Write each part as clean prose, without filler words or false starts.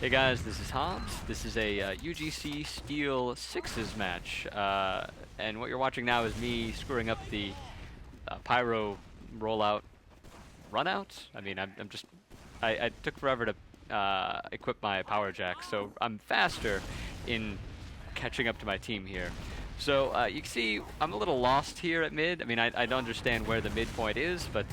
Hey guys, this is Hobbs. This is a UGC Steel Sixes match, and what you're watching now is me screwing up the Pyro rollout runouts. I mean, I took forever to equip my power jack, so I'm faster in catching up to my team here. So you can see I'm a little lost here at mid. I mean, I don't understand where the midpoint is, but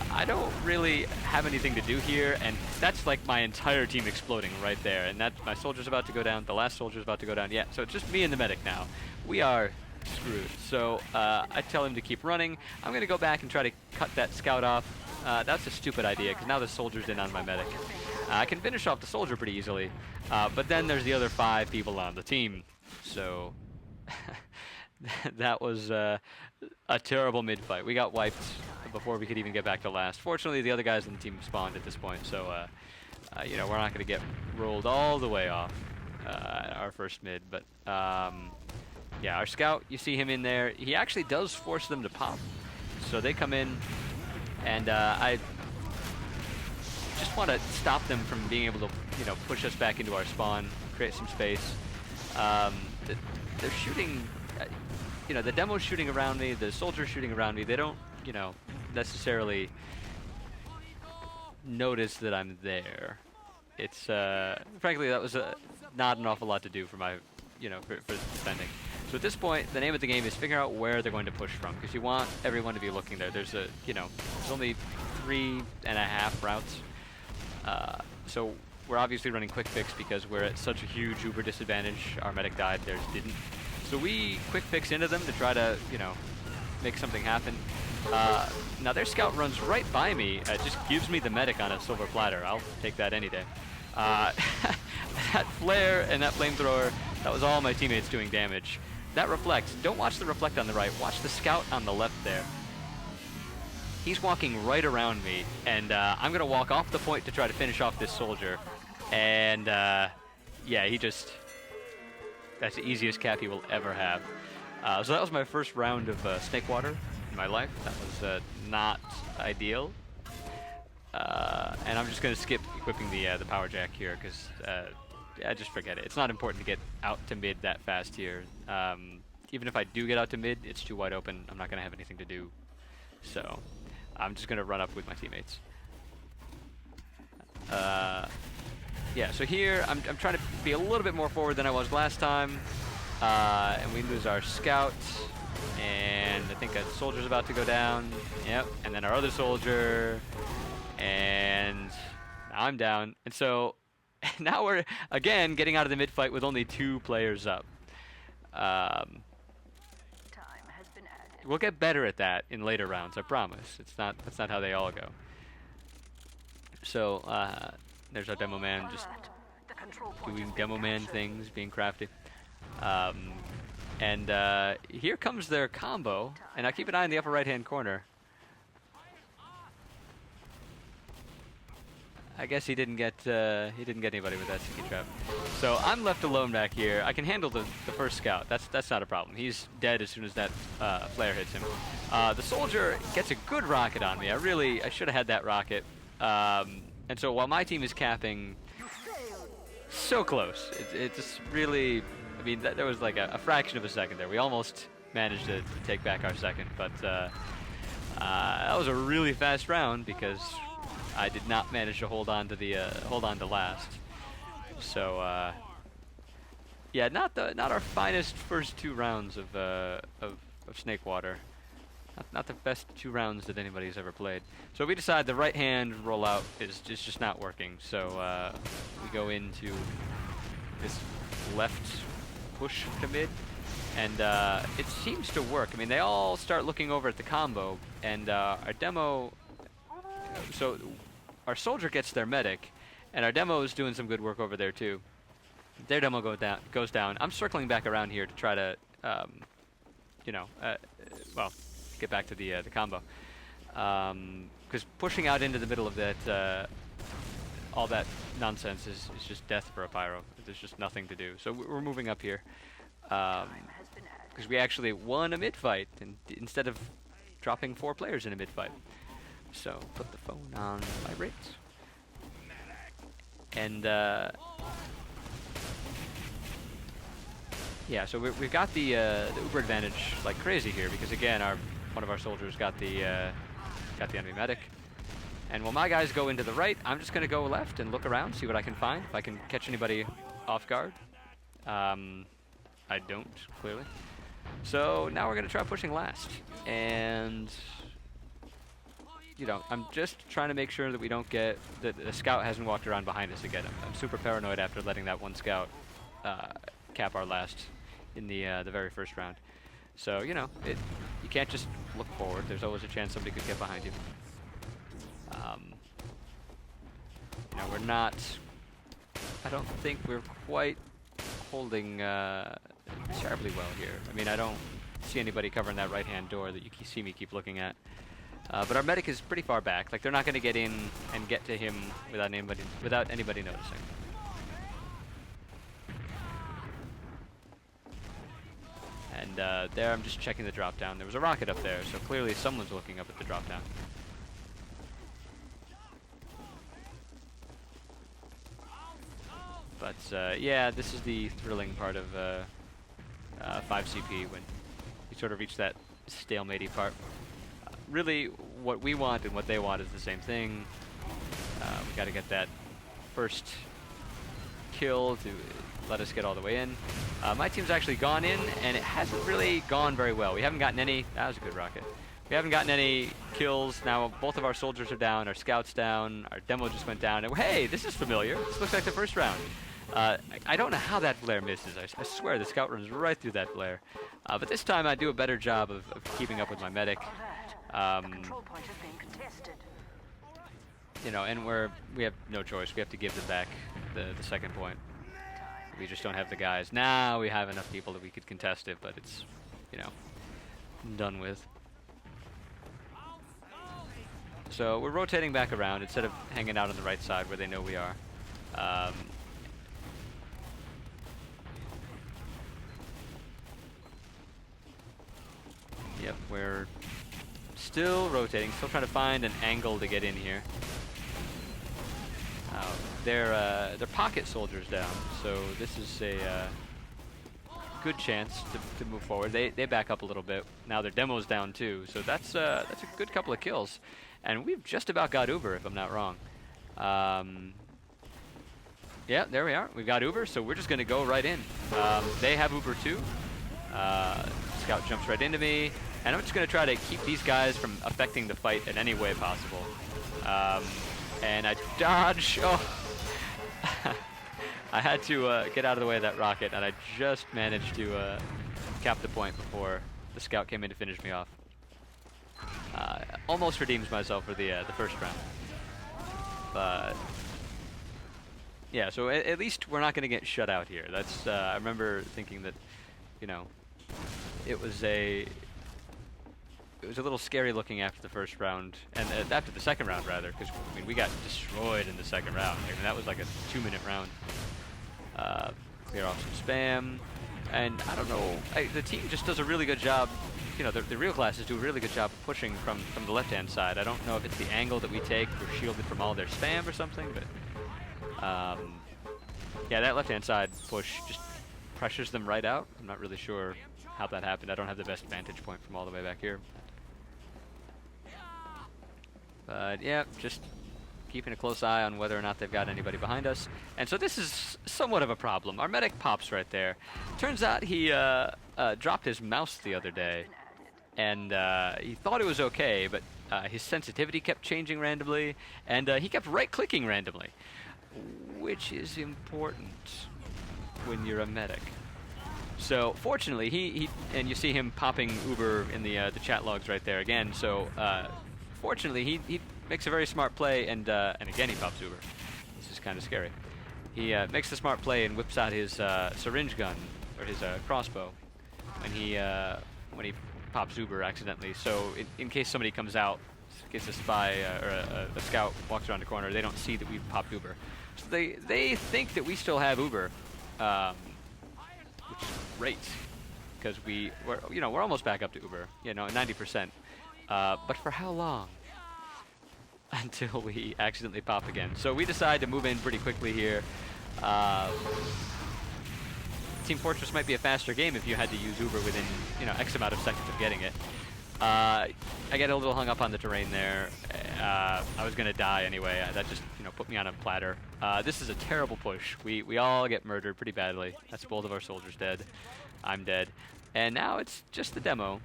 I don't really have anything to do here, and that's like my entire team exploding right there, and that my soldier's about to go down, the last soldier's about to go down. Yeah, so it's just me and the medic now. We are screwed. So I tell him to keep running. I'm going to go back and try to cut that scout off. That's a stupid idea, because now the soldier's in on my medic. I can finish off the soldier pretty easily, but then there's the other 5 people on the team. So that was a terrible mid-fight. We got wiped before we could even get back to last. Fortunately, the other guys on the team spawned at this point, so you know, we're not going to get rolled all the way off our first mid. But yeah, our scout, you see him in there. He actually does force them to pop, so they come in, and I just want to stop them from being able to, you know, push us back into our spawn, create some space. They're shooting. You know, the demo's shooting around me, the soldier's shooting around me. They don't, you know, necessarily notice that I'm there. It's, frankly, that was not an awful lot to do for my, you know, for defending. So at this point, the name of the game is figure out where they're going to push from, because you want everyone to be looking there. There's you know, there's only 3.5 routes. So we're obviously running quick fix because we're at such a huge uber disadvantage. Our medic died, theirs didn't. So we quick fix into them to try to, you know, make something happen. Now their scout runs right by me. It just gives me the medic on a silver platter. I'll take that any day. That flare and that flamethrower, that was all my teammates doing damage. That reflect, don't watch the reflect on the right, watch the scout on the left there. He's walking right around me, and I'm going to walk off the point to try to finish off this soldier. And yeah, he just... That's the easiest cap he will ever have. So that was my first round of snake water in my life. That was not ideal. And I'm just going to skip equipping the power jack here, because I just forget it. It's not important to get out to mid that fast here. Even if I do get out to mid, it's too wide open. I'm not going to have anything to do. So I'm just going to run up with my teammates. Yeah, so here I'm trying to be a little bit more forward than I was last time, and we lose our scout, and I think a soldier's about to go down. Yep, and then our other soldier, and now I'm down. And so now we're again getting out of the mid fight with only 2 players up. We'll get better at that in later rounds, I promise. That's not how they all go. So there's our demo man just doing demo man things, being crafty. And here comes their combo, and now keep an eye in the upper right hand corner. I guess he didn't get anybody with that sticky trap. So I'm left alone back here. I can handle the first scout. That's not a problem. He's dead as soon as that flare hits him. The soldier gets a good rocket on me. I should have had that rocket. And so while my team is capping so close, it just really, I mean, there was like a fraction of a second there. We almost managed to take back our second, but that was a really fast round because I did not manage to hold on to last. So yeah, not our finest first 2 rounds of snake water. Not the best 2 rounds that anybody's ever played. So we decide the right hand rollout is just not working. So we go into this left push to mid, and it seems to work. I mean, they all start looking over at the combo, and our demo. So our soldier gets their medic, and our demo is doing some good work over there too. Their demo goes down. I'm circling back around here to try to, you know, well, get back to the combo, because pushing out into the middle of that all that nonsense is just death for a pyro. There's just nothing to do. So we're moving up here because we actually won a mid fight, and instead of dropping 4 players in a mid fight. So put the phone on vibrate, And yeah, so we've got the Uber advantage like crazy here because again, one of our soldiers got the enemy medic. And while my guys go into the right, I'm just gonna go left and look around, see what I can find, if I can catch anybody off guard. I don't, clearly. So now we're gonna try pushing last. And you know, I'm just trying to make sure that we don't get that the scout hasn't walked around behind us again. I'm super paranoid after letting that one scout cap our last in the very first round. So you know, you can't just look forward. There's always a chance somebody could get behind you. You know, we're not. I don't think we're quite holding terribly well here. I mean, I don't see anybody covering that right-hand door that you see me keep looking at. But our medic is pretty far back. Like they're not going to get in and get to him without anybody noticing. And there I'm just checking the drop down. There was a rocket up there, so clearly someone's looking up at the drop down. But yeah, this is the thrilling part of 5CP when you sort of reach that stalematey part. Really, what we want and what they want is the same thing. We got to get that first kill to let us get all the way in. My team's actually gone in, and it hasn't really gone very well. We haven't gotten any. That was a good rocket. We haven't gotten any kills. Now both of our soldiers are down, our scout's down, our demo just went down. And hey, this is familiar. This looks like the first round. I don't know how that flare misses. I swear the scout runs right through that flare. But this time I do a better job of keeping up with my medic. You know, and we have no choice. We have to give them back the second point. We just don't have the guys. Now we have enough people that we could contest it, but it's, you know, done with. So we're rotating back around instead of hanging out on the right side where they know we are. Yep, we're still rotating, still trying to find an angle to get in here. They're pocket soldiers down, so this is a good chance to move forward. They back up a little bit. Now their demo's down too, so that's a good couple of kills. And we've just about got Uber, if I'm not wrong. Yeah, there we are. We've got Uber, so we're just going to go right in. They have Uber too. Scout jumps right into me, and I'm just going to try to keep these guys from affecting the fight in any way possible. And I dodge. Oh, I had to get out of the way of that rocket, and I just managed to cap the point before the scout came in to finish me off. Almost redeems myself for the first round. But yeah, so at least we're not going to get shut out here. That's I remember thinking that, you know, it was a little scary looking after the first round, and after the second round rather, because I mean we got destroyed in the second round. I mean that was like a 2-minute round. Clear off some spam, and I don't know. The team just does a really good job. You know, the real classes do a really good job of pushing from the left-hand side. I don't know if it's the angle that we take. We're shielded from all their spam or something, but yeah, that left-hand side push just pressures them right out. I'm not really sure how that happened. I don't have the best vantage point from all the way back here. But yeah, just keeping a close eye on whether or not they've got anybody behind us. And so this is somewhat of a problem. Our medic pops right there. Turns out he dropped his mouse the other day, and he thought it was okay, but his sensitivity kept changing randomly, and he kept right-clicking randomly, which is important when you're a medic. So fortunately, he and you see him popping Uber in the chat logs right there again. So fortunately, he makes a very smart play, and again he pops Uber. This is kind of scary. He makes the smart play and whips out his syringe gun or his crossbow when he pops Uber accidentally. So in case somebody comes out, in case a spy or a scout walks around the corner, they don't see that we've popped Uber. So they think that we still have Uber. Which is great, because we're almost back up to Uber, 90%. But for how long? until we accidentally pop again. So we decide to move in pretty quickly here. Team Fortress might be a faster game if you had to use Uber within, you know, X amount of seconds of getting it. I get a little hung up on the terrain there. I was gonna die anyway. That just, you know, put me on a platter. This is a terrible push. We all get murdered pretty badly. That's both of our soldiers dead. I'm dead. And now it's just the demo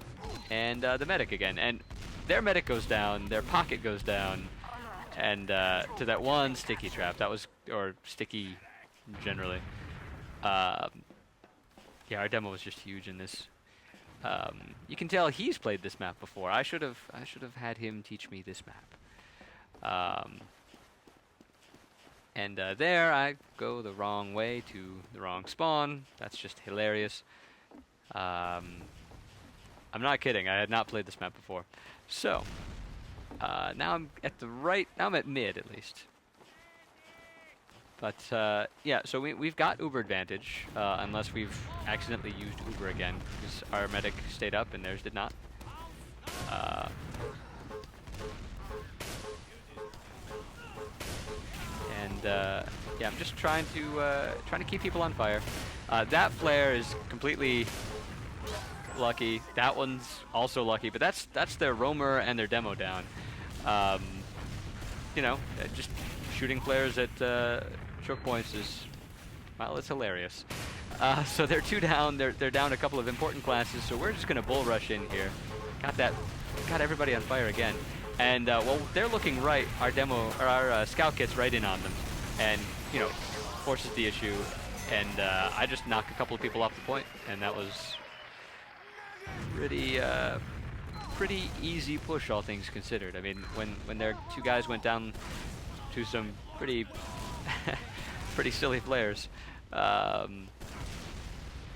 and the medic again. And their medic goes down, their pocket goes down, and to that one sticky trap. That was, or sticky generally. Yeah, our demo was just huge in this. You can tell he's played this map before. I should have had him teach me this map. And there I go the wrong way to the wrong spawn. That's just hilarious. I'm not kidding. I had not played this map before. So now I'm at the right. Now I'm at mid at least. But yeah, so we've got Uber advantage, unless we've accidentally used Uber again, because our medic stayed up and theirs did not. Yeah, I'm just trying to keep people on fire. That flare is completely lucky. That one's also lucky, but that's their roamer and their demo down. You know, just shooting flares at choke points is, well, it's hilarious. So they're 2 down. They're down a couple of important classes. So we're just gonna bull rush in here. Got everybody on fire again. And well, they're looking right. Our demo, or our scout gets right in on them, and you know, forces the issue. And I just knocked a couple of people off the point, and that was pretty easy push, all things considered. I mean, when their 2 guys went down to some pretty pretty silly flares,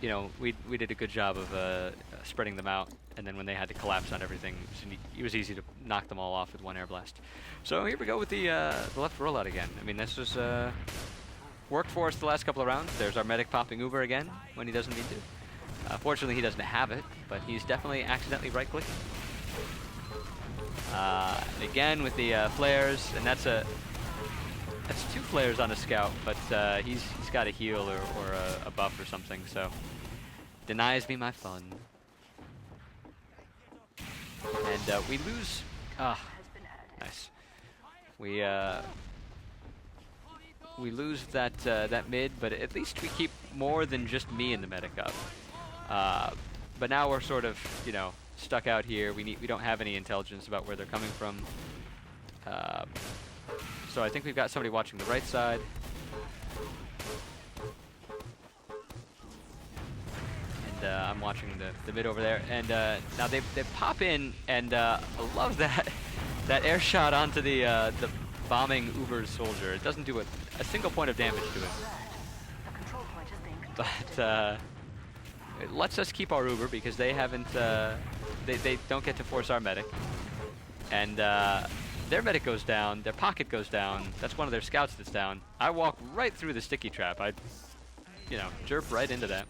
you know, we did a good job of spreading them out, and then when they had to collapse on everything, it was easy to knock them all off with 1 air blast. So here we go with the left rollout again. I mean, this was worked for us the last couple of rounds. There's our medic popping Uber again when he doesn't need to. Fortunately, he doesn't have it, but he's definitely accidentally right-clicking. Again with the flares, and that's 2 flares on a scout, but he's got a heal or a buff or something, so denies me my fun. And we lose. Nice. We lose that mid, but at least we keep more than just me and the medic up. But now we're sort of, you know, stuck out here. We don't have any intelligence about where they're coming from. So I think we've got somebody watching the right side. And I'm watching the mid over there. And now they pop in, and I love that air shot onto the bombing Uber's soldier. It doesn't do a single point of damage to it. But it lets us keep our Uber because they haven't, they don't get to force our medic. And their medic goes down, their pocket goes down, that's one of their scouts that's down. I walk right through the sticky trap. I, you know, jerp right into that.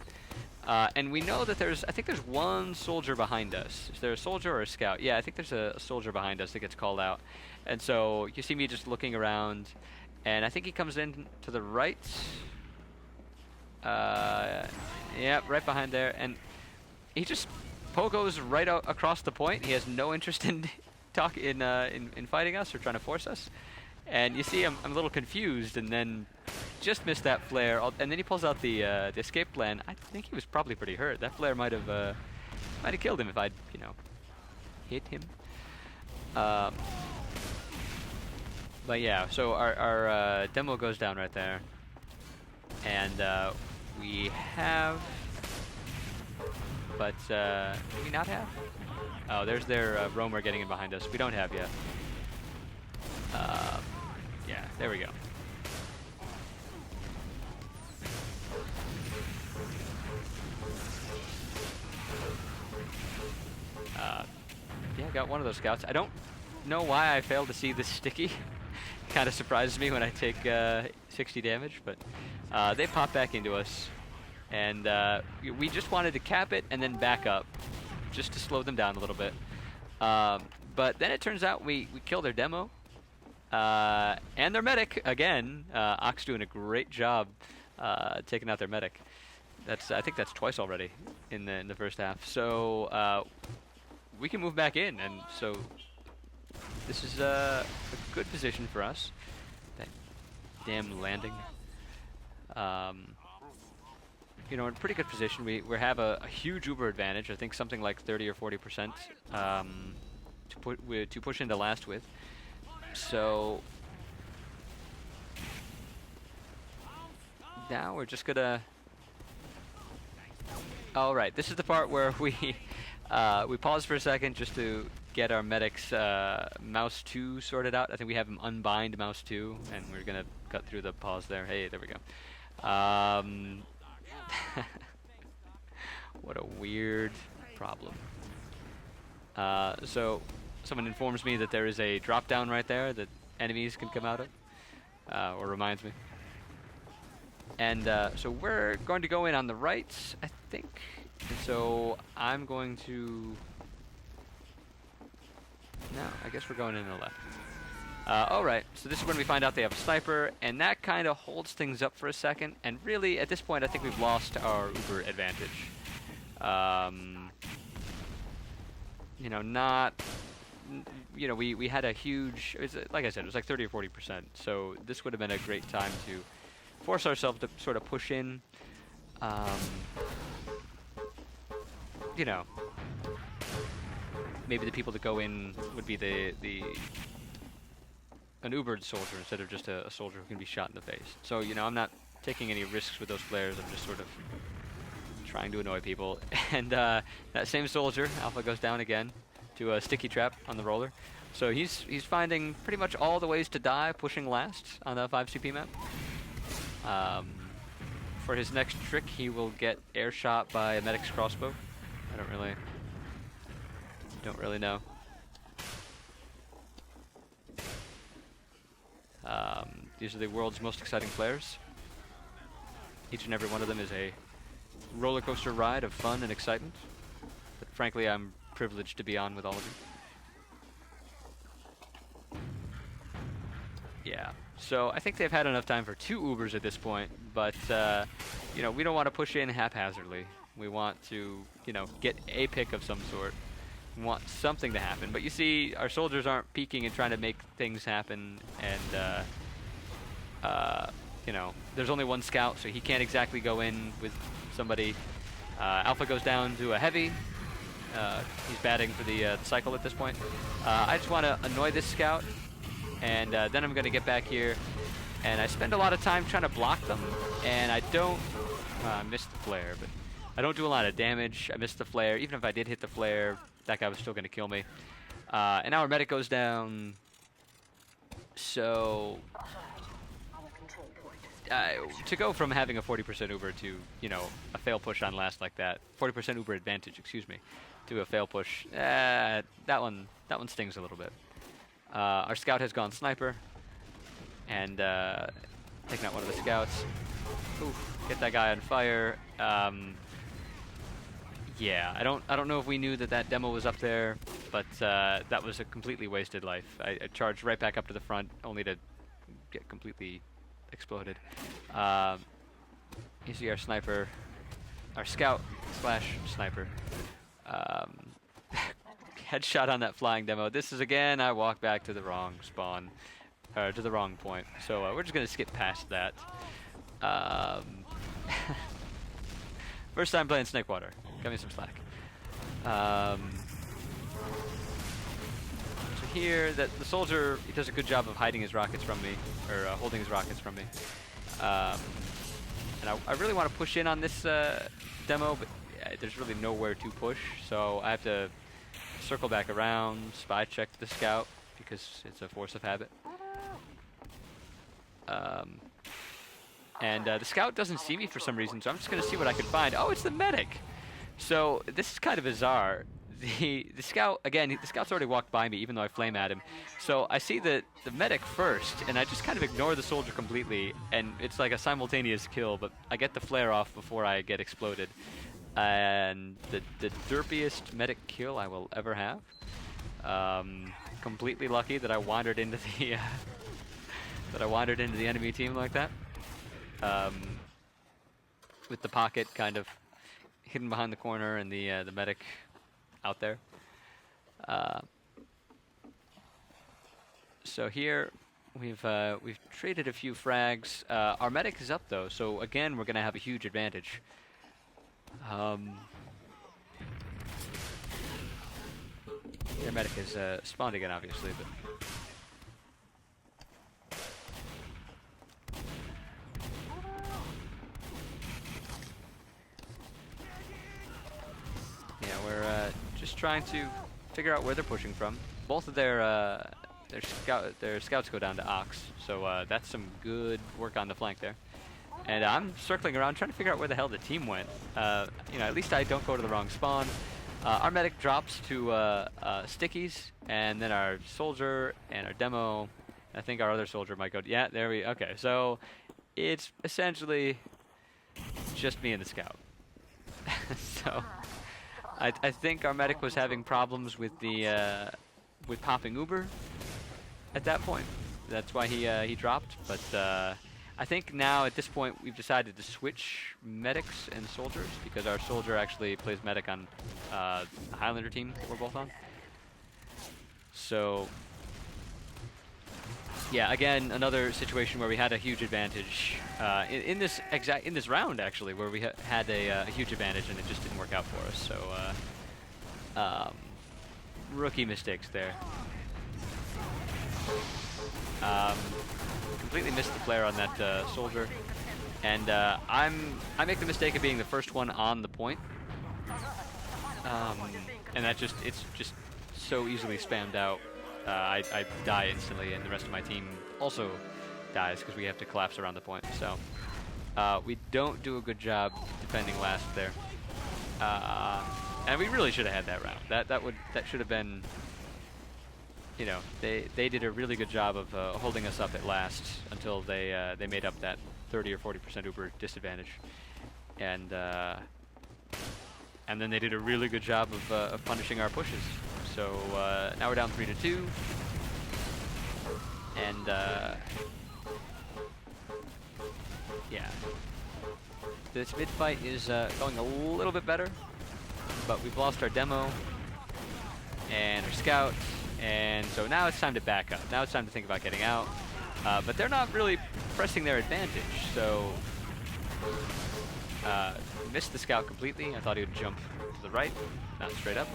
And we know that I think there's 1 soldier behind us. Is there a soldier or a scout? Yeah, I think there's a soldier behind us that gets called out. And so you see me just looking around, and I think he comes in to the right. Yeah, right behind there, and he just pogos right out across the point. He has no interest in in fighting us or trying to force us. And you see, I'm a little confused, and then just missed that flare. And then he pulls out the escape plan. I think he was probably pretty hurt. That flare might have killed him if I'd, you know, hit him. But yeah, so our demo goes down right there, and we have, but do we not have? Oh, there's their roamer getting in behind us. We don't have yet. Yeah, there we go. Yeah, got one of those scouts. I don't know why I failed to see this sticky. Kind of surprises me when I take 60 damage, but they pop back into us, and we just wanted to cap it and then back up, just to slow them down a little bit. But then it turns out we kill their demo, And their medic, again. Ox doing a great job taking out their medic. I think that's twice already in the first half. So we can move back in, and so this is a good position for us. That damn landing. You know, in a pretty good position. We have a huge Uber advantage. I think something like 30 or 40% to push into last with. So now we're just gonna. All right, this is the part where we pause for a second just to get our medic's mouse 2 sorted out. I think we have him unbind mouse 2, and we're gonna cut through the pause there. Hey, there we go. What a weird problem. So someone informs me that there is a drop down right there that enemies can come out of, or reminds me. And so we're going to go in on the right, I think. And so I'm going to... No, I guess we're going in on the left. Alright, so this is when we find out they have a sniper, and that kind of holds things up for a second. And really, at this point, I think we've lost our Uber advantage. You know, not... You know, we had a huge... Like I said, it was like 30 or 40%. So this would have been a great time to force ourselves to sort of push in. You know, maybe the people that go in would be an Ubered soldier instead of just a soldier who can be shot in the face. So, you know, I'm not taking any risks with those flares. I'm just sort of trying to annoy people. And that same soldier, Alpha, goes down again to a sticky trap on the roller. So he's finding pretty much all the ways to die, pushing last on the 5 CP map. For his next trick, he will get air shot by a medic's crossbow. I don't really know. These are the world's most exciting players. Each and every one of them is a roller coaster ride of fun and excitement. But frankly, I'm privileged to be on with all of you. Yeah. So I think they've had enough time for 2 Ubers at this point, but you know, we don't want to push in haphazardly. We want to, you know, get a pick of some sort. We want something to happen. But you see, our soldiers aren't peeking and trying to make things happen, and you know, there's only one scout, so he can't exactly go in with somebody. Alpha goes down to a heavy. He's batting for the cycle at this point. I just want to annoy this scout, and then I'm going to get back here, and I spend a lot of time trying to block them, and I don't... I missed the flare, but I don't do a lot of damage. I missed the flare. Even if I did hit the flare, that guy was still going to kill me. And now our medic goes down, so... to go from having a 40% Uber to, you know, a fail push on last like that, 40% Uber advantage, excuse me, to a fail push, that one stings a little bit. Our scout has gone sniper, and taking out one of the scouts. Oof, get that guy on fire. Yeah, I don't know if we knew that demo was up there, but that was a completely wasted life. I charged right back up to the front, only to get completely exploded. You see our sniper, our scout / sniper. Headshot on that flying demo. This is again, I walk back to the wrong spawn, or to the wrong point. So we're just gonna skip past that. First time playing Snakewater. Cut me some slack. So here, the soldier, he does a good job of hiding his rockets from me, or holding his rockets from me. And I really want to push in on this demo, but there's really nowhere to push, so I have to circle back around, spy check the scout, because it's a force of habit. And the scout doesn't see me for some reason, so I'm just going to see what I can find. Oh, it's the medic! So this is kind of bizarre. The scout, again, the scout's already walked by me, even though I flame at him. So I see the medic first, and I just kind of ignore the soldier completely, and it's like a simultaneous kill, but I get the flare off before I get exploded. And the derpiest medic kill I will ever have. Completely lucky that I wandered into the enemy team like that. With the pocket kind of hidden behind the corner and the medic out there. So here we've traded a few frags. Our medic is up though, so again we're gonna have a huge advantage. Their medic is spawned again, obviously, but yeah, we're just trying to figure out where they're pushing from. Both of their scouts go down to Ox, so that's some good work on the flank there. And I'm circling around trying to figure out where the hell the team went. You know, at least I don't go to the wrong spawn. Our medic drops to stickies, and then our soldier and our demo. I think our other soldier might go. Yeah, there we. Okay, so it's essentially just me and the scout. So I think our medic was having problems with the with popping Uber at that point. That's why he dropped. But I think now at this point we've decided to switch medics and soldiers because our soldier actually plays medic on the Highlander team that we're both on. So yeah, again another situation where we had a huge advantage in this round actually, where we had a huge advantage and it just didn't work out for us. So rookie mistakes there. Completely missed the flare on that soldier, and I make the mistake of being the first one on the point, and it's just so easily spammed out. I die instantly, and the rest of my team also dies because we have to collapse around the point. So we don't do a good job defending last there, and we really should have had that round. That should have been. You know, they did a really good job of holding us up at last until they made up that 30 or 40% Uber disadvantage, and then they did a really good job of punishing our pushes. So now we're down 3-2, and yeah, this mid fight is going a little bit better, but we've lost our demo and our scout. And so now it's time to back up. Now it's time to think about getting out. But they're not really pressing their advantage. So missed the scout completely. I thought he would jump to the right, not straight up.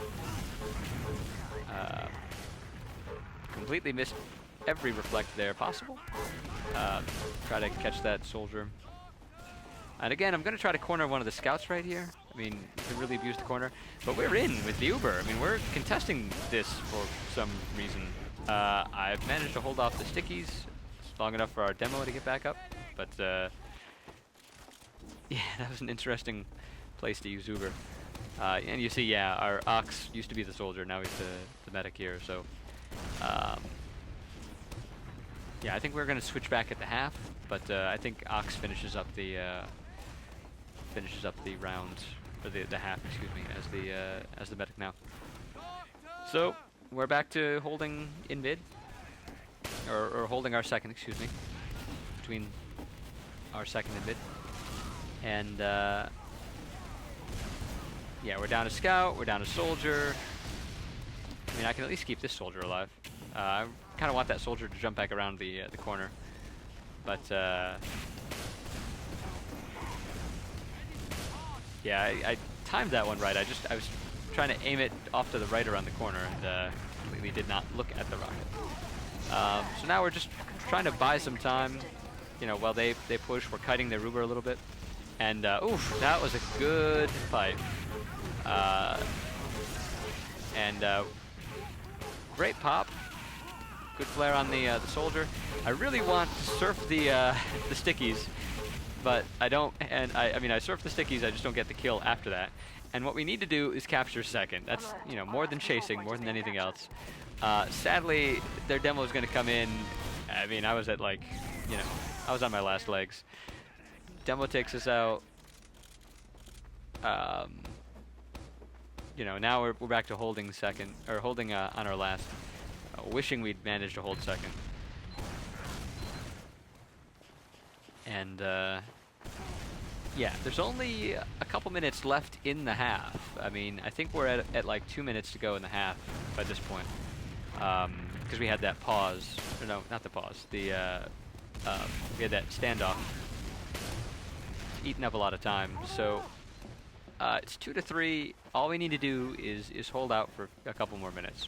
Completely missed every reflect there possible. Try to catch that soldier. And again, I'm going to try to corner one of the scouts right here. I mean, you can really abuse the corner. But we're in with the Uber. I mean, we're contesting this for some reason. I've managed to hold off the stickies. It's long enough for our demo to get back up. But, yeah, that was an interesting place to use Uber. And you see, yeah, our Ox used to be the soldier. Now he's the medic here. So, yeah, I think we're going to switch back at the half. But I think Ox finishes up the round, or the half, excuse me, as the medic now. So we're back to holding in mid, or holding our second, excuse me, between our second and mid, and yeah, we're down a scout, we're down a soldier. I mean, I can at least keep this soldier alive. I kind of want that soldier to jump back around the corner, but. Yeah, I timed that one right. I was trying to aim it off to the right around the corner and completely did not look at the rocket. So now we're just trying to buy some time, you know, while they push. We're kiting their Uber a little bit, and oof, that was a good fight. And great pop, good flare on the soldier. I really want to surf the stickies. But I don't, and I mean, I surf the stickies, I just don't get the kill after that. And what we need to do is capture second. That's, you know, more than chasing, more than anything else. Sadly, their demo is going to come in. I mean, I was at, like, you know, I was on my last legs. Demo takes us out. You you know, now we're back to holding second, or holding on our last. Wishing we'd managed to hold second. And yeah, there's only a couple minutes left in the half. I mean, I think we're at like 2 minutes to go in the half by this point. Because we had that pause. Or no, not the pause. We had that standoff. It's eating up a lot of time. So it's 2-3. All we need to do is hold out for a couple more minutes.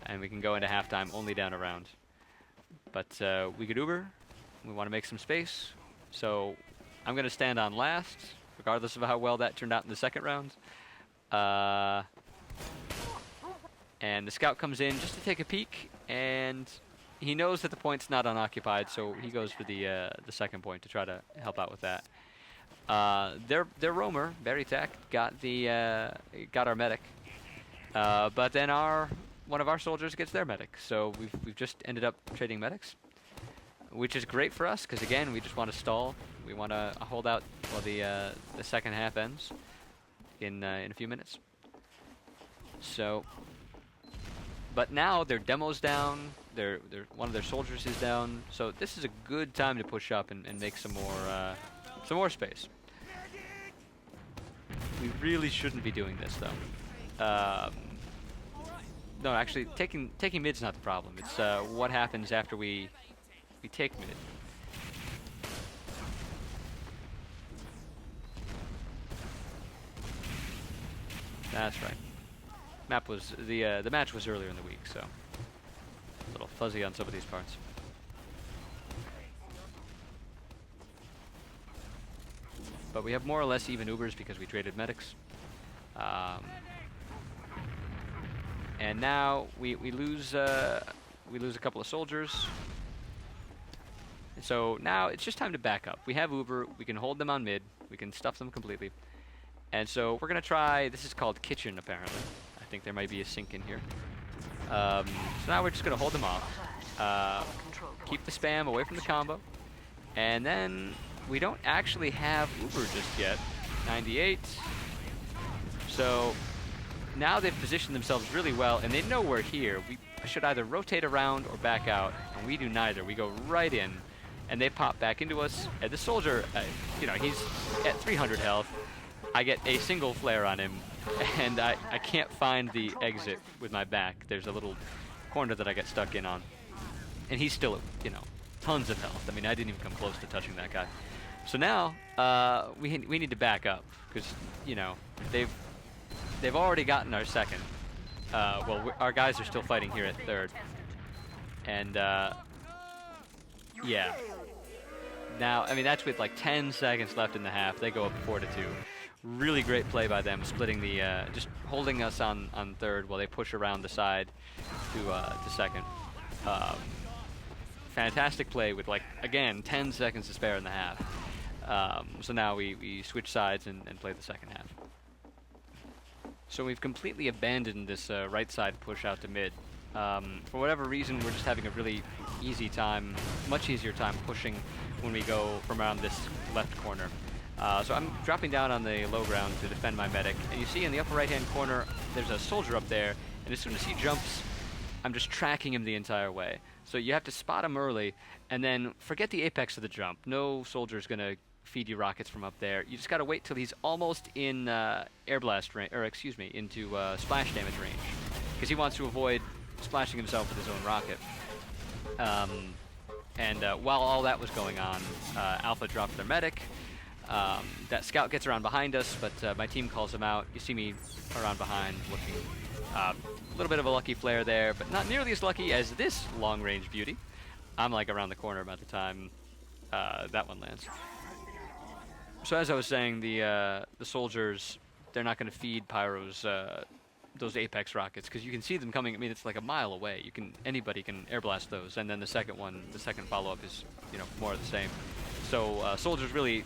And we can go into halftime only down a round. But we could Uber. We want to make some space. So I'm going to stand on last, regardless of how well that turned out in the second round. And the scout comes in just to take a peek, and he knows that the point's not unoccupied, so he goes for the second point to try to help out with that. Their roamer, Berrytech, got our medic, but then one of our soldiers gets their medic, so we've just ended up trading medics, which is great for us because again we just want to stall. We want to hold out while the second half ends in a few minutes. So. But now their demo's down, one of their soldiers is down, so this is a good time to push up and make some more space. We really shouldn't be doing this though. No, actually, taking mid's not the problem. It's what happens after we take mid. That's right. The match was earlier in the week, so a little fuzzy on some of these parts. But we have more or less even Ubers because we traded medics. And now we lose a couple of soldiers. So now it's just time to back up. We have Uber. We can hold them on mid. We can stuff them completely. And so we're gonna try. This is called kitchen apparently. I think there might be a sink in here. So now we're just going to hold them off. Keep the spam away from the combo. And then we don't actually have Uber just yet. 98. So now they've positioned themselves really well, and they know we're here. We should either rotate around or back out, and we do neither. We go right in, and they pop back into us. And the soldier, you know, he's at 300 health. I get a single flare on him. And I can't find the exit with my back. There's a little corner that I get stuck in on. And he's still at, you know, tons of health. I mean, I didn't even come close to touching that guy. So now, we need to back up. Because, you know, they've already gotten our second. Well, our guys are still fighting here at third. And, yeah. Now, I mean, that's with like 10 seconds left in the half. They go up 4-2. Really great play by them, splitting the, just holding us on third while they push around the side to second. Fantastic play with, like, again, 10 seconds to spare in the half. So now we switch sides and play the second half. So we've completely abandoned this right side push out to mid. For whatever reason, we're just having a really easy time, much easier time pushing when we go from around this left corner. So I'm dropping down on the low ground to defend my medic. And you see in the upper right-hand corner, there's a soldier up there. And as soon as he jumps, I'm just tracking him the entire way. So you have to spot him early, and then forget the apex of the jump. No soldier's going to feed you rockets from up there. You just got to wait till he's almost in air blast range, or excuse me, into splash damage range. Because he wants to avoid splashing himself with his own rocket. While all that was going on, Alpha dropped their medic. That scout gets around behind us, but my team calls him out. You see me around behind looking. A little bit of a lucky flare there, but not nearly as lucky as this long-range beauty. I'm like around the corner by the time that one lands. So as I was saying, the soldiers, they're not going to feed Pyro's those Apex rockets because you can see them coming. I mean, it's like a mile away. Anybody can air blast those, and then the second follow-up is, you know, more of the same. So soldiers really,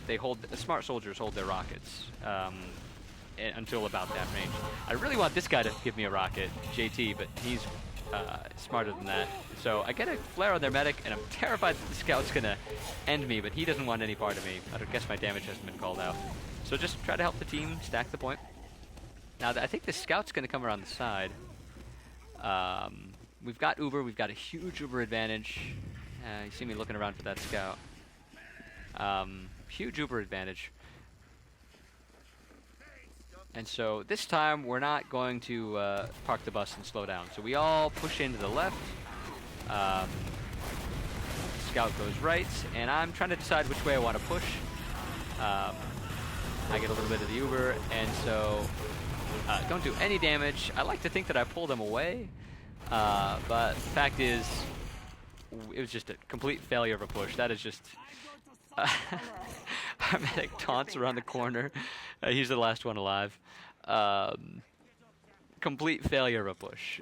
smart soldiers hold their rockets until about that range. I really want this guy to give me a rocket, JT, but he's smarter than that. So I get a flare on their medic, and I'm terrified that the scout's gonna end me, but he doesn't want any part of me. I guess my damage hasn't been called out. So just try to help the team stack the point. Now, I think the scout's going to come around the side. We've got Uber. We've got a huge Uber advantage. You see me looking around for that scout. Huge Uber advantage. And so this time, we're not going to park the bus and slow down. So we all push into the left. Scout goes right, and I'm trying to decide which way I want to push. I get a little bit of the Uber, and so don't do any damage. I like to think that I pull them away, but the fact is, it was just a complete failure of a push. That is just... Our medic taunts around the corner. He's the last one alive. Complete failure of a push.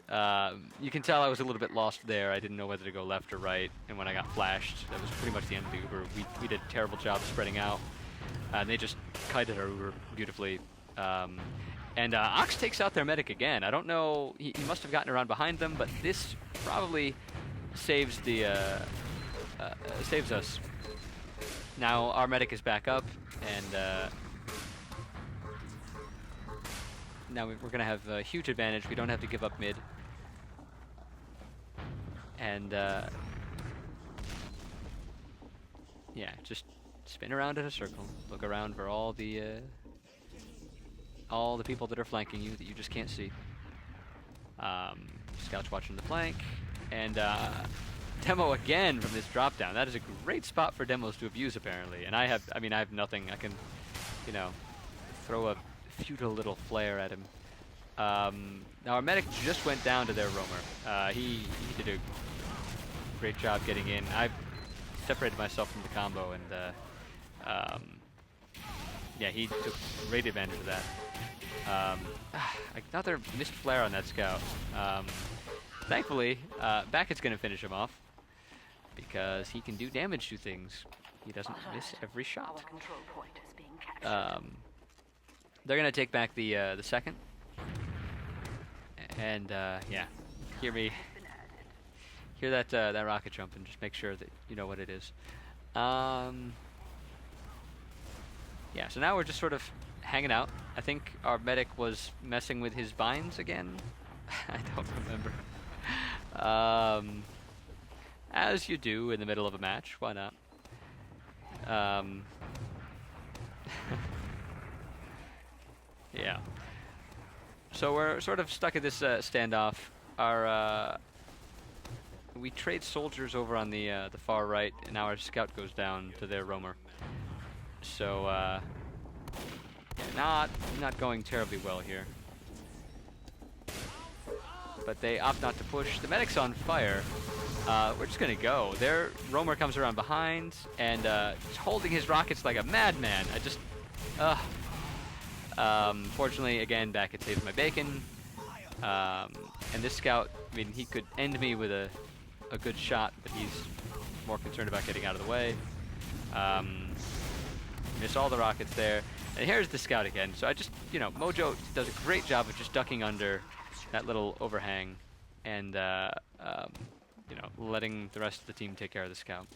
You can tell I was a little bit lost there. I didn't know whether to go left or right, and when I got flashed, that was pretty much the end of the Uber. We did a terrible job spreading out, and they just kited our Uber beautifully. And Ox takes out their medic again. I don't know, he must have gotten around behind them, but this probably saves the saves us. Now our medic is back up, and now we're going to have a huge advantage. We don't have to give up mid. And yeah, just spin around in a circle. Look around for all the people that are flanking you that you just can't see. Scouts watching the flank, and Demo again from this drop down. That is a great spot for demos to abuse, apparently. And I have nothing. I can, you know, throw a futile little flare at him. Now our medic just went down to their roamer. He did a great job getting in. I separated myself from the combo, and yeah, he took great advantage of that. Another missed flare on that scout. Thankfully, Backett's going to finish him off because he can do damage to things. He doesn't miss every shot. They're going to take back the second. And yeah, hear that that rocket jump and just make sure that you know what it is. Yeah, so now we're just sort of hanging out. I think our medic was messing with his binds again. I don't remember. As you do in the middle of a match, why not? Yeah. So we're sort of stuck at this standoff. Our we trade soldiers over on the far right, and now our scout goes down to their roamer. So yeah, not going terribly well here. But they opt not to push. The medic's on fire. We're just gonna go. Their roamer comes around behind and is holding his rockets like a madman. I just, fortunately, again, Backett saves my bacon. And this scout, I mean, he could end me with a good shot, but he's more concerned about getting out of the way. Miss all the rockets there. And here's the scout again. So I just, you know, Mojo does a great job of just ducking under that little overhang and, you know, letting the rest of the team take care of the scout.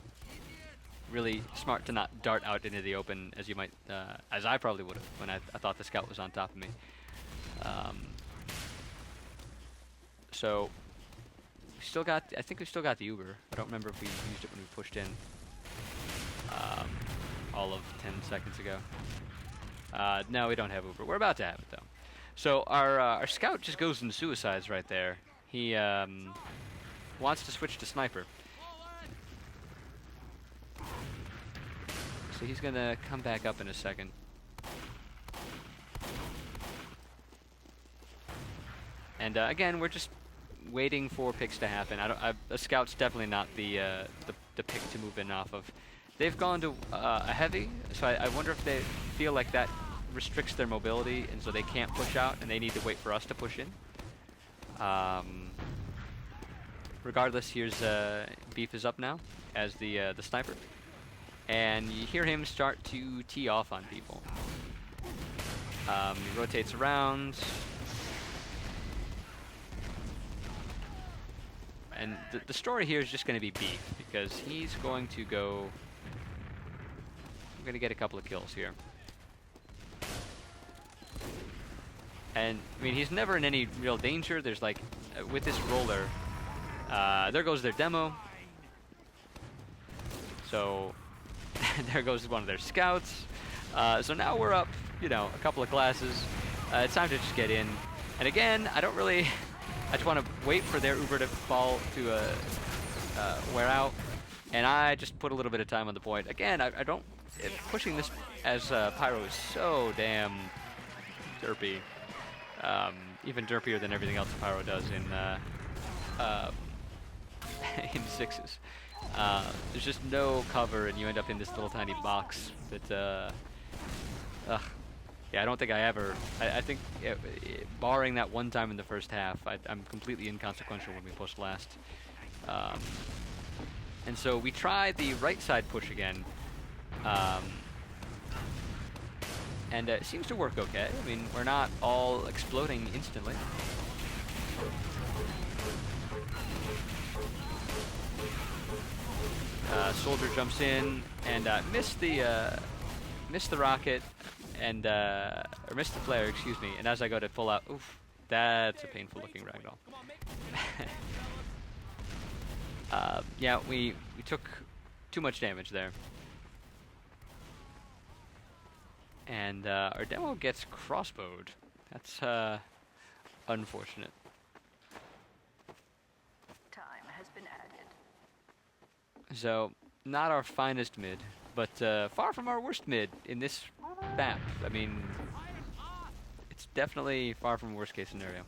Really smart to not dart out into the open as you might, as I probably would have when I thought the scout was on top of me. So we still got, I think we still got the Uber. I don't remember if we used it when we pushed in all of 10 seconds ago. No, we don't have Uber. We're about to have it though. So our scout just goes into suicides right there. He wants to switch to sniper. So he's gonna come back up in a second. And again, we're just waiting for picks to happen. The scout's definitely not the pick to move in off of. They've gone to a heavy, so I wonder if they feel like that restricts their mobility, and so they can't push out, and they need to wait for us to push in. Regardless, here's Beef is up now as the sniper, and you hear him start to tee off on people. He rotates around, and the story here is just going to be Beef because he's going to go. We're going to get a couple of kills here. And, I mean, he's never in any real danger. There's, like, with this roller, there goes their demo. So, there goes one of their scouts. So now we're up, you know, a couple of classes. It's time to just get in. And again, I don't really... I just want to wait for their Uber to fall to wear out. And I just put a little bit of time on the point. Again, I don't... pushing this as Pyro is so damn derpy. Even derpier than everything else Pyro does in in sixes. There's just no cover, and you end up in this little tiny box that, yeah, I don't think I ever... I think, barring that one time in the first half, I'm completely inconsequential when we push last. And so we try the right side push again. And it seems to work okay. I mean, we're not all exploding instantly. Soldier jumps in and missed the rocket and or missed the flare, excuse me. And as I go to pull out, oof, that's a painful looking ragdoll. Yeah, we took too much damage there. And our demo gets crossbowed. That's unfortunate. Time has been added. So, not our finest mid, but far from our worst mid in this map. I mean, it's definitely far from worst case scenario.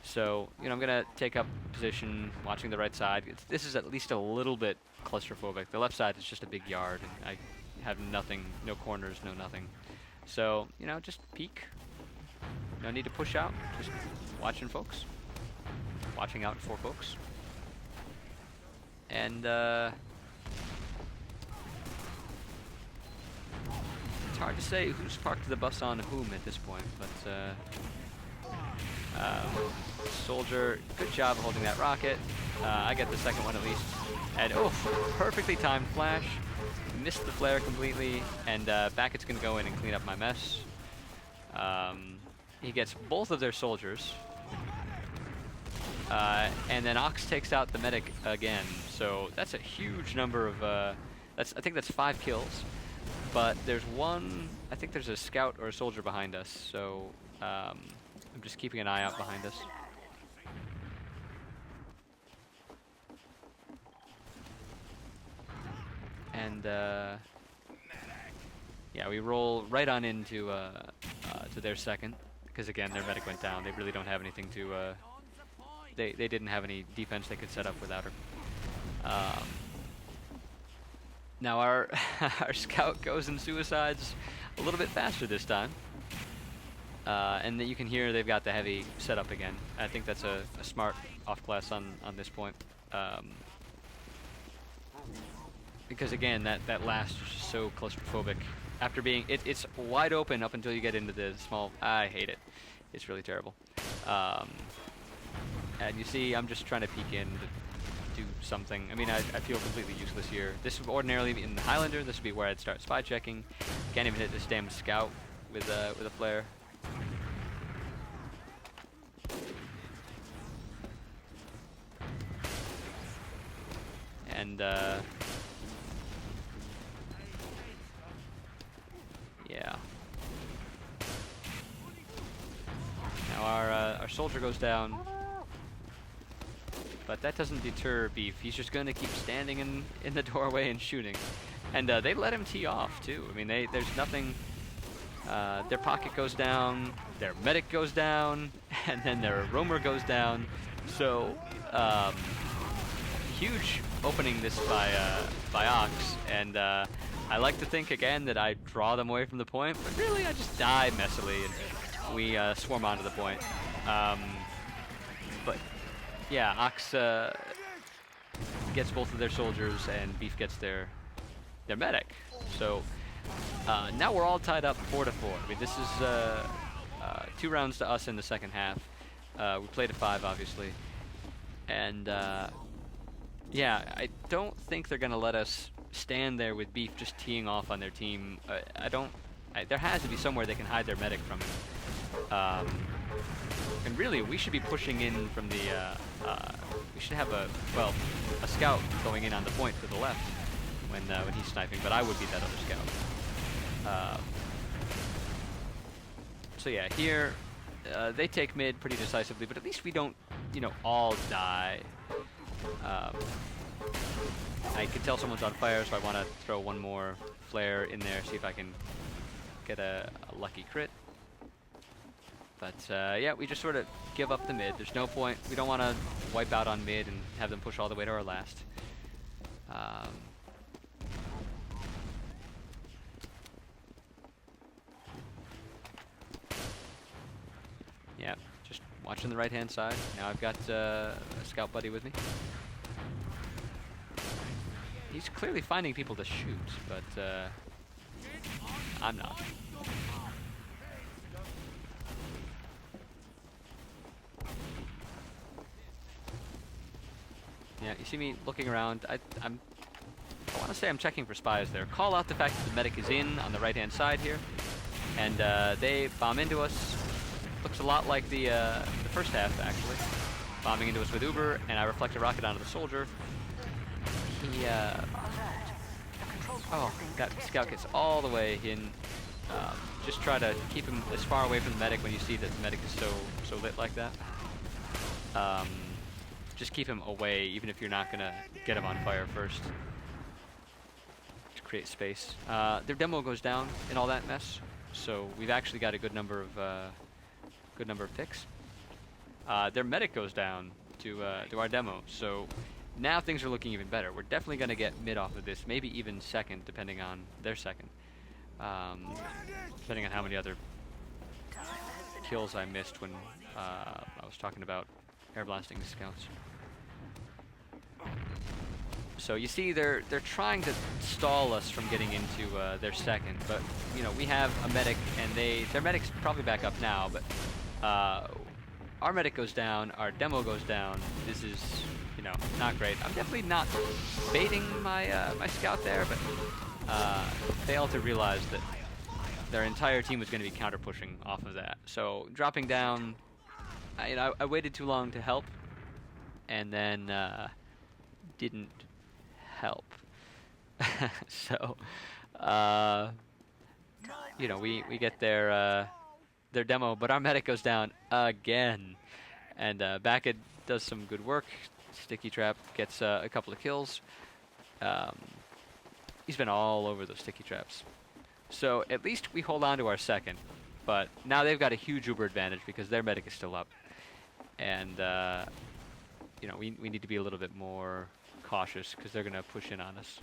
So, you know, I'm gonna take up position, watching the right side. This is at least a little bit claustrophobic. The left side is just a big yard, and I have nothing, no corners, no nothing. So, you know, just peek. No need to push out. Just watching folks. Watching out for folks. And, it's hard to say who's parked the bus on whom at this point, but, Soldier, good job holding that rocket. I get the second one at least. And, oh, perfectly timed flash. Missed the flare completely, and Backett's gonna go in and clean up my mess. He gets both of their soldiers. And then Ox takes out the medic again. So that's a huge number of, I think that's 5 kills. But there's one, I think there's a scout or a soldier behind us, so I'm just keeping an eye out behind us. And yeah, we roll right on into to their second, because again their medic went down. They really don't have anything to. They didn't have any defense they could set up without her. Now our our scout goes and suicides a little bit faster this time, and you can hear they've got the heavy setup again. I think that's a smart off class on this point. Because again, that last is just so claustrophobic. After being, it's wide open up until you get into the small. I hate it. It's really terrible. And you see, I'm just trying to peek in to do something. I mean, I feel completely useless here. This would ordinarily be in the Highlander. This would be where I'd start spy checking. Can't even hit this damn scout with a flare. And yeah. Now our soldier goes down, but that doesn't deter Beef. He's just going to keep standing in the doorway and shooting. And they let him tee off too. I mean, there's nothing. Their pocket goes down, their medic goes down, and then their roamer goes down. So huge opening this by Ox, and I like to think again that I draw them away from the point, but really I just die messily and we swarm onto the point. But yeah, Ox gets both of their soldiers and Beef gets their medic. So now we're all tied up 4-4. I mean, this is 2 rounds to us in the second half. We played a 5, obviously, and yeah, I don't think they're gonna let us stand there with Beef just teeing off on their team. There has to be somewhere they can hide their medic from him. And really, we should be pushing in from the, we should have a scout going in on the point to the left when he's sniping, but I would be that other scout. So yeah, here, they take mid pretty decisively, but at least we don't, you know, all die. I can tell someone's on fire, so I want to throw one more flare in there, see if I can get a lucky crit. But yeah, we just sort of give up the mid. There's no point. We don't want to wipe out on mid and have them push all the way to our last. Yeah, just watching the right-hand side. Now I've got a scout buddy with me. He's clearly finding people to shoot, but I'm not. Yeah, you see me looking around. I want to say I'm checking for spies there. Call out the fact that the medic is in on the right-hand side here, and they bomb into us. Looks a lot like the first half, actually. Bombing into us with Uber, and I reflect a rocket onto the soldier. He, oh, that scout gets all the way in. Just try to keep him as far away from the medic when you see that the medic is so lit like that. Just keep him away, even if you're not gonna get him on fire first. To create space. Their demo goes down in all that mess, so we've actually got a good number of picks. Their medic goes down to our demo, so now things are looking even better. We're definitely gonna get mid off of this, maybe even second, depending on their second. Depending on how many other kills I missed when I was talking about air blasting the scouts. So you see, they're trying to stall us from getting into their second, but you know, we have a medic, and their medic's probably back up now, but our medic goes down, our demo goes down. This is, you know, not great. I'm definitely not baiting my my scout there, but failed to realize that their entire team was going to be counter pushing off of that. So dropping down, I waited too long to help, and then didn't help. So you know, we get their demo, but our medic goes down again, and Backed does some good work. Sticky Trap gets a couple of kills. He's been all over those sticky traps. So at least we hold on to our second, but now they've got a huge Uber advantage because their medic is still up. And, you know, we need to be a little bit more cautious because they're going to push in on us.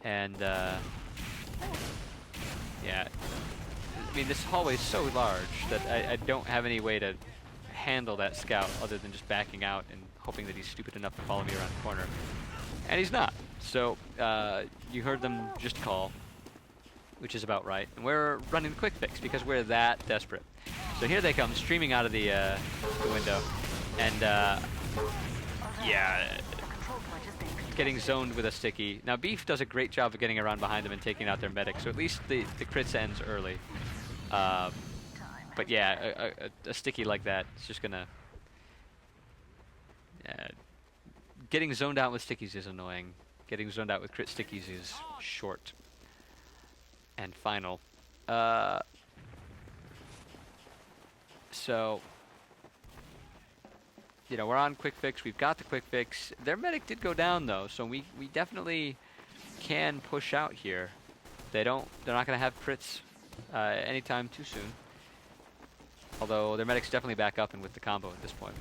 And, yeah, I mean, this hallway is so large that I don't have any way to handle that scout other than just backing out and hoping that he's stupid enough to follow me around the corner. And he's not. So you heard them just call, which is about right. And we're running the quick fix because we're that desperate. So here they come, streaming out of the window. And yeah, getting zoned with a sticky. Now Beef does a great job of getting around behind them and taking out their medic. So at least the crits ends early. But yeah, a sticky like that is just gonna... getting zoned out with stickies is annoying. Getting zoned out with crit stickies is short. And final. So, you know, we're on quick fix. We've got the quick fix. Their medic did go down though, so we definitely can push out here. They're not gonna have crits anytime too soon. Although their medic's definitely back up and with the combo at this point.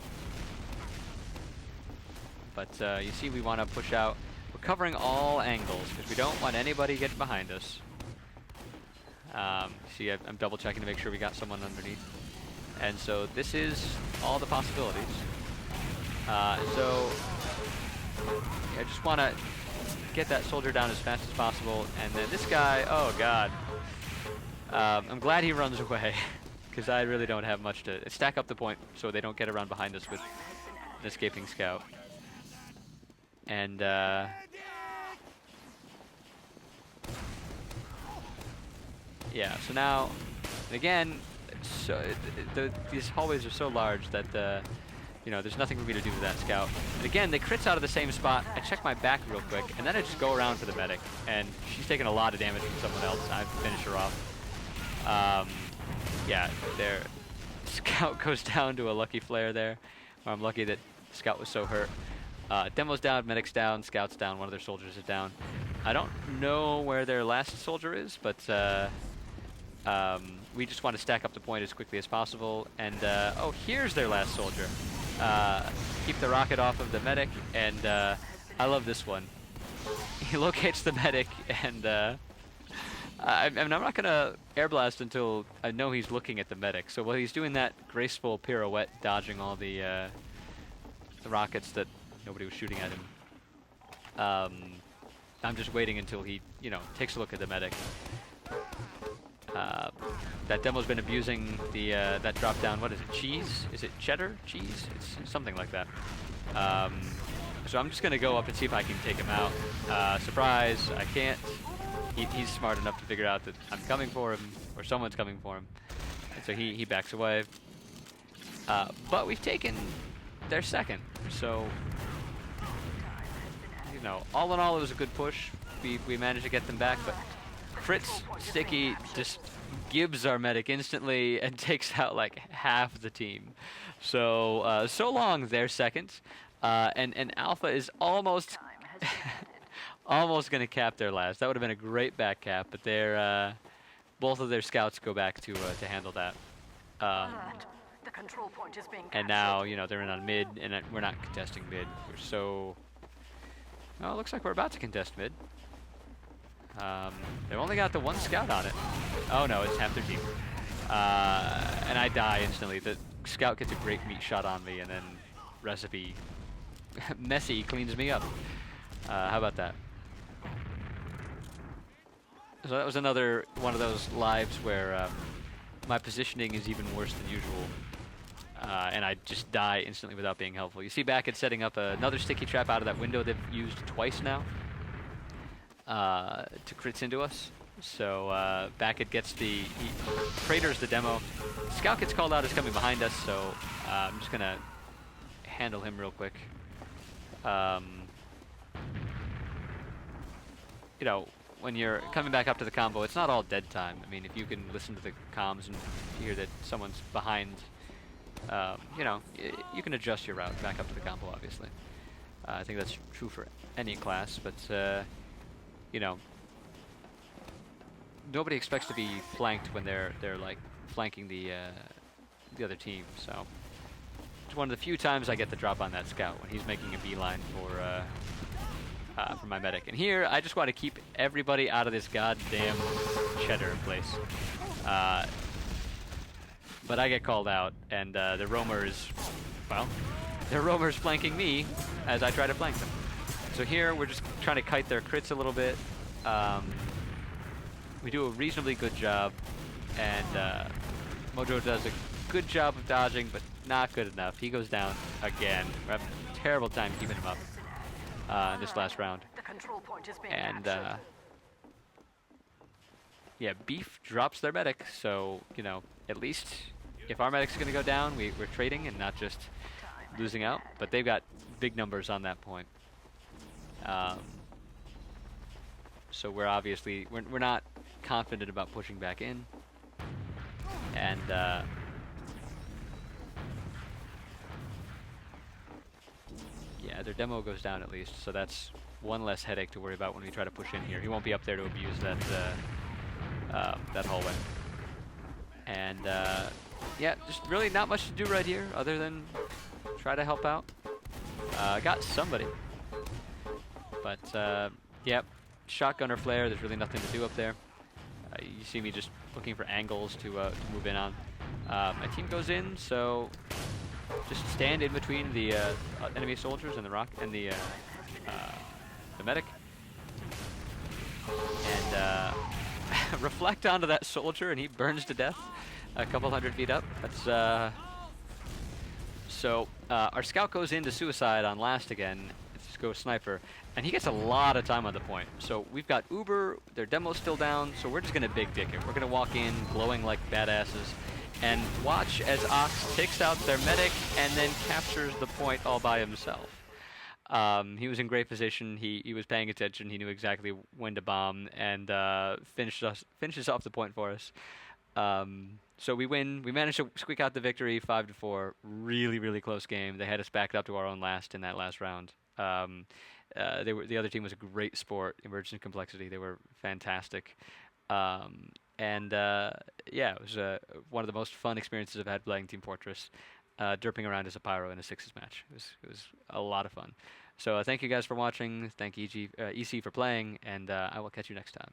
But you see, we want to push out. We're covering all angles because we don't want anybody getting behind us. See, I'm double checking to make sure we got someone underneath. And so this is all the possibilities. So I just want to get that soldier down as fast as possible. And then this guy, oh god. I'm glad he runs away because I really don't have much to stack up the point so they don't get around behind us with an escaping scout. And yeah, so now, again, so these hallways are so large that you know, there's nothing for me to do with that scout. And again, the crit's out of the same spot. I check my back real quick, and then I just go around for the medic. And she's taking a lot of damage from someone else. I finish her off. Yeah, there. Scout goes down to a lucky flare there. Or I'm lucky that Scout was so hurt. Demo's down, medic's down, Scout's down, one of their soldiers is down. I don't know where their last soldier is, but we just want to stack up the point as quickly as possible. And oh, here's their last soldier. Keep the rocket off of the medic, and I love this one. He locates the medic, and I mean, I'm not gonna air blast until I know he's looking at the medic. So while he's doing that graceful pirouette, dodging all the rockets that nobody was shooting at him, I'm just waiting until he, you know, takes a look at the medic. That demo's been abusing the that drop down. What is it? Cheese? Is it cheddar? Cheese? It's something like that. So I'm just gonna go up and see if I can take him out. Surprise! I can't. He's smart enough to figure out that I'm coming for him, or someone's coming for him, and so he backs away. But we've taken their second, so you know, all in all, it was a good push. We managed to get them back, but Fritz Sticky just gibbs our medic instantly and takes out like half the team. So so long their second, and Alpha is almost almost gonna cap their last. That would have been a great back cap, but they're both of their scouts go back to handle that. The control point is being And now, you know, they're in on mid, and we're not contesting mid. We're so... Well, it looks like we're about to contest mid. They've only got the one scout on it. Oh no, it's half their team. And I die instantly. The scout gets a great meat shot on me, and then Recipe Messy cleans me up. How about that? So that was another one of those lives where my positioning is even worse than usual. And I just die instantly without being helpful. You see Backett setting up another sticky trap out of that window they've used twice now to crits into us. So Backett gets he craters the demo. Scout gets called out as coming behind us, so I'm just going to handle him real quick. You know, when you're coming back up to the combo, it's not all dead time. I mean, if you can listen to the comms and hear that someone's behind, you know, you can adjust your route back up to the combo, obviously. I think that's true for any class, but, you know, nobody expects to be flanked when they're like, flanking the other team, so. It's one of the few times I get the drop on that scout, when he's making a beeline for my medic. And here, I just want to keep everybody out of this goddamn cheddar place. But I get called out, and the roamer is, well, the roamer's flanking me as I try to flank them. So here, we're just trying to kite their crits a little bit. We do a reasonably good job, and Mojo does a good job of dodging, but not good enough. He goes down again. We're having a terrible time keeping him up in this last round. The control point is being And captured. yeah, Beef drops their medic, so you know, at least if our medic's gonna go down, we're trading and not just losing out. But they've got big numbers on that point. So we're obviously we're not confident about pushing back in, and yeah, their demo goes down at least, so that's one less headache to worry about when we try to push in here. He won't be up there to abuse that that hallway. And yeah, just really not much to do right here other than try to help out. Got somebody, but yep, shotgunner flare. There's really nothing to do up there. You see me just looking for angles to move in on. My team goes in, so just stand in between the enemy soldiers and the rock and the medic, and reflect onto that soldier, and he burns to death a couple 100 feet up. That's so our scout goes into suicide on last again. Let's go sniper, and he gets a lot of time on the point. So we've got Uber, their demo's still down, so we're just gonna big dick it. We're gonna walk in glowing like badasses and watch as Ox takes out their medic and then captures the point all by himself. He was in great position. He was paying attention. He knew exactly when to bomb and finishes off the point for us. So we win. We managed to squeak out the victory, 5-4. Really, really close game. They had us backed up to our own last in that last round. The other team was a great sport. Emergent Complexity. They were fantastic. Yeah, it was one of the most fun experiences I've had playing Team Fortress. Derping around as a Pyro in a sixes match. It was a lot of fun. So thank you guys for watching. Thank EC for playing, and I will catch you next time.